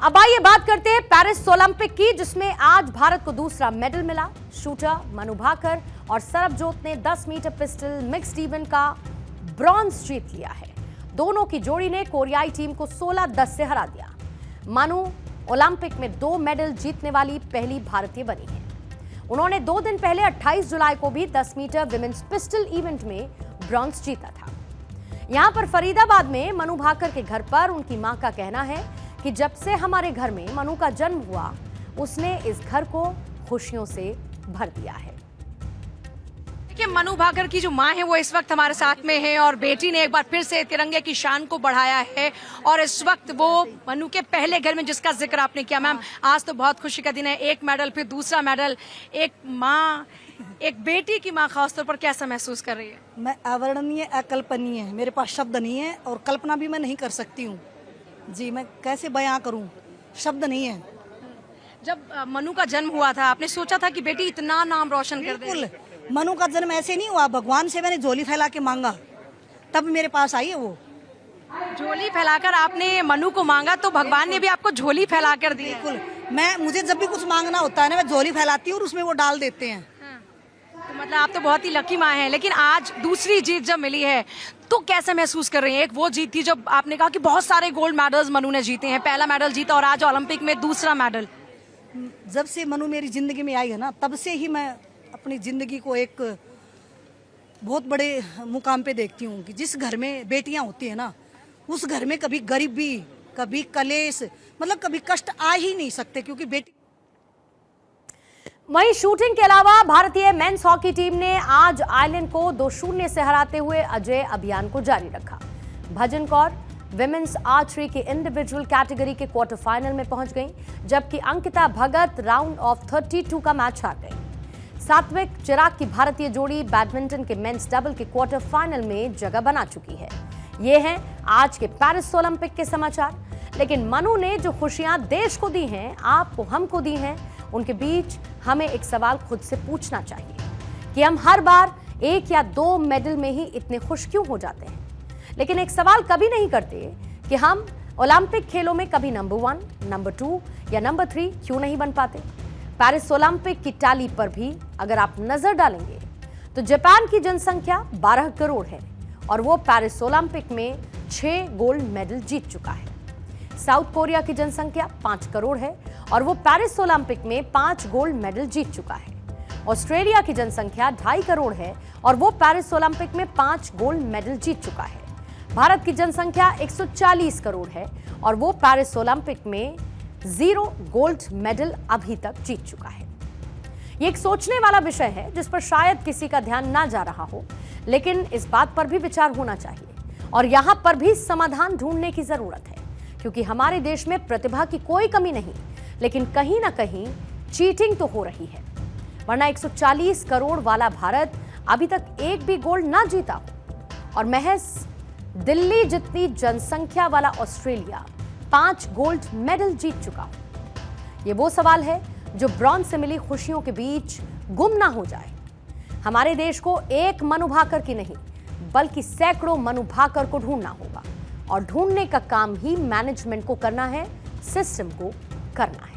अब आइए बात करते हैं पेरिस ओलंपिक की, जिसमें आज भारत को दूसरा मेडल मिला। शूटर मनु भाकर और सरबजोत ने 10 मीटर पिस्टल मिक्स्ड इवेंट का ब्रॉन्ज जीत लिया है। दोनों की जोड़ी ने कोरियाई टीम को 16-10 से हरा दिया। मनु ओलंपिक में 2 मेडल जीतने वाली पहली भारतीय बनी है। उन्होंने 2 दिन पहले 28 जुलाई को भी 10 मीटर विमेंस पिस्टल इवेंट में ब्रॉन्ज जीता था। यहां पर फरीदाबाद में मनु भाकर के घर पर उनकी मां का कहना है कि जब से हमारे घर में मनु का जन्म हुआ, उसने इस घर को खुशियों से भर दिया है। देखिए, मनु भाकर की जो मां है वो इस वक्त हमारे साथ में है और बेटी ने एक बार फिर से तिरंगे की शान को बढ़ाया है। और इस वक्त वो मनु के पहले घर में, जिसका जिक्र आपने किया मैम, आज तो बहुत खुशी का दिन है। एक मेडल, फिर दूसरा मेडल। एक माँ, एक बेटी की माँ खासतौर पर कैसा महसूस कर रही है? मैं अवर्णनीय, अकल्पनीय है, मेरे पास शब्द नहीं है और कल्पना भी मैं नहीं कर सकती हूँ जी। मैं कैसे बयां करूं, शब्द नहीं है। जब मनु का जन्म हुआ था, आपने सोचा था कि बेटी इतना नाम रोशन कर दे? बिल्कुल, मनु का जन्म ऐसे नहीं हुआ। भगवान से मैंने झोली फैला के मांगा, तब मेरे पास आई है वो। झोली फैलाकर आपने मनु को मांगा तो भगवान ने भी आपको झोली फैलाकर दी? बिल्कुल, मुझे जब भी कुछ मांगना होता है ना, मैं झोली फैलाती हूँ और उसमें वो डाल देते हैं। तो मतलब आप तो बहुत ही लकी माँ हैं। लेकिन आज दूसरी जीत जब मिली है तो कैसे महसूस कर रही हैं? एक वो जीत थी जब आपने कहा कि बहुत सारे गोल्ड मेडल्स मनु ने जीते हैं, पहला मेडल जीता और आज ओलंपिक में दूसरा मेडल। जब से मनु मेरी जिंदगी में आई है ना, तब से ही मैं अपनी जिंदगी को एक बहुत बड़े मुकाम पे देखती हूँ कि जिस घर में बेटियां होती है ना, उस घर में कभी गरीबी, कभी कलेश, मतलब कभी कष्ट आ ही नहीं सकते, क्योंकि बेटी। वहीं शूटिंग के अलावा भारतीय मेंस हॉकी टीम ने आज आयरलैंड को 2-0 से हराते हुए अजय अभियान को जारी रखा। भजन कौर विमेंस आर्चरी की इंडिविजुअल कैटेगरी के क्वार्टर फाइनल में पहुंच गईं, जबकि अंकिता भगत राउंड ऑफ 32 का मैच हार गई। सात्विक चिराग की भारतीय जोड़ी बैडमिंटन के मेंस डबल के क्वार्टर फाइनल में जगह बना चुकी है। ये हैं आज के पेरिस ओलंपिक के समाचार। लेकिन मनु ने जो खुशियां देश को दी हैं, आपको, हमको दी हैं, उनके बीच हमें एक सवाल खुद से पूछना चाहिए कि हम हर बार 1 या 2 मेडल में ही इतने खुश क्यों हो जाते हैं, लेकिन एक सवाल कभी नहीं करते कि हम ओलंपिक खेलों में कभी नंबर 1, नंबर 2 या नंबर 3 क्यों नहीं बन पाते। पेरिस ओलंपिक की टैली पर भी अगर आप नजर डालेंगे तो जापान की जनसंख्या 12 करोड़ है और वो पेरिस ओलंपिक में 6 गोल्ड मेडल जीत चुका है। साउथ कोरिया की जनसंख्या 5 करोड़ है और वो पेरिस ओलंपिक में 5 गोल्ड मेडल जीत चुका है। ऑस्ट्रेलिया की जनसंख्या 2.5 करोड़ है और वो पेरिस ओलंपिक में 5 गोल्ड मेडल जीत चुका है। भारत की जनसंख्या 140 करोड़ है और वो पेरिस ओलंपिक में 0 गोल्ड मेडल अभी तक जीत चुका है। ये एक सोचने वाला विषय है जिस पर शायद किसी का ध्यान ना जा रहा हो, लेकिन इस बात पर भी विचार होना चाहिए और यहां पर भी समाधान ढूंढने की जरूरत है, क्योंकि हमारे देश में प्रतिभा की कोई कमी नहीं, लेकिन कहीं ना कहीं चीटिंग तो हो रही है। वरना 140 करोड़ वाला भारत अभी तक एक भी गोल्ड ना जीता हो और महज दिल्ली जितनी जनसंख्या वाला ऑस्ट्रेलिया 5 गोल्ड मेडल जीत चुका हो। ये वो सवाल है जो ब्रॉन्ज से मिली खुशियों के बीच गुम ना हो जाए। हमारे देश को एक मनु भाकर की नहीं, बल्कि सैकड़ों मनु भाकर को ढूंढना होगा और ढूंढने का काम ही मैनेजमेंट को करना है, सिस्टम को करना है।